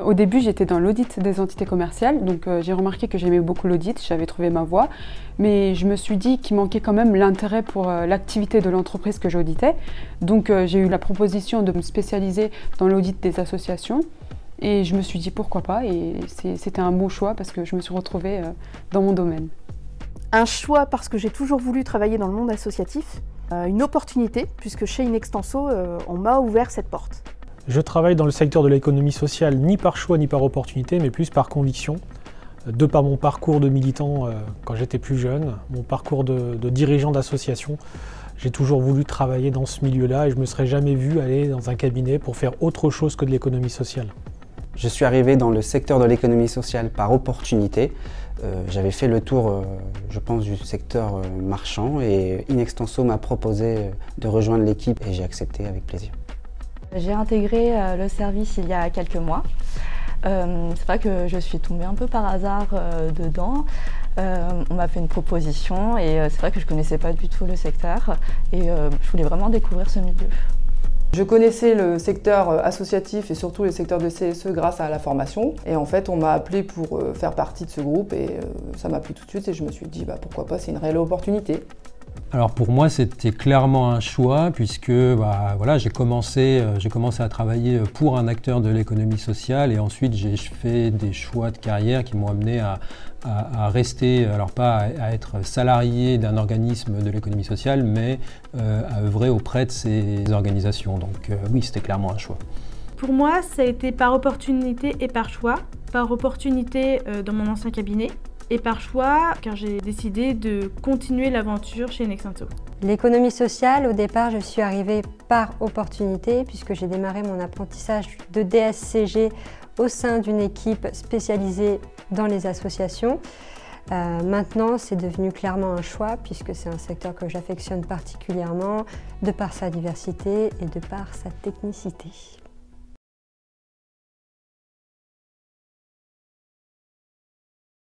Au début, j'étais dans l'audit des entités commerciales, donc j'ai remarqué que j'aimais beaucoup l'audit, j'avais trouvé ma voie, mais je me suis dit qu'il manquait quand même l'intérêt pour l'activité de l'entreprise que j'auditais. Donc j'ai eu la proposition de me spécialiser dans l'audit des associations et je me suis dit pourquoi pas, et c'était un bon choix parce que je me suis retrouvée dans mon domaine. Un choix parce que j'ai toujours voulu travailler dans le monde associatif, une opportunité puisque chez Inextenso, on m'a ouvert cette porte. Je travaille dans le secteur de l'économie sociale ni par choix ni par opportunité, mais plus par conviction. De par mon parcours de militant quand j'étais plus jeune, mon parcours de dirigeant d'association, j'ai toujours voulu travailler dans ce milieu-là et je ne me serais jamais vu aller dans un cabinet pour faire autre chose que de l'économie sociale. Je suis arrivé dans le secteur de l'économie sociale par opportunité. J'avais fait le tour, je pense, du secteur marchand et Inextenso m'a proposé de rejoindre l'équipe et j'ai accepté avec plaisir. J'ai intégré le service il y a quelques mois. C'est vrai que je suis tombée un peu par hasard dedans. On m'a fait une proposition et c'est vrai que je ne connaissais pas du tout le secteur et je voulais vraiment découvrir ce milieu. Je connaissais le secteur associatif et surtout le secteur de CSE grâce à la formation. Et en fait, on m'a appelé pour faire partie de ce groupe et ça m'a plu tout de suite et je me suis dit pourquoi pas, c'est une réelle opportunité. Alors pour moi, c'était clairement un choix puisque voilà, j'ai commencé à travailler pour un acteur de l'économie sociale et ensuite j'ai fait des choix de carrière qui m'ont amené à rester, alors pas à être salarié d'un organisme de l'économie sociale, mais à œuvrer auprès de ces organisations. Donc oui, c'était clairement un choix. Pour moi, ça a été par opportunité et par choix. Par opportunité dans mon ancien cabinet. Et par choix, car j'ai décidé de continuer l'aventure chez Inextenso. L'économie sociale, au départ, je suis arrivée par opportunité puisque j'ai démarré mon apprentissage de DSCG au sein d'une équipe spécialisée dans les associations. Maintenant, c'est devenu clairement un choix puisque c'est un secteur que j'affectionne particulièrement de par sa diversité et de par sa technicité.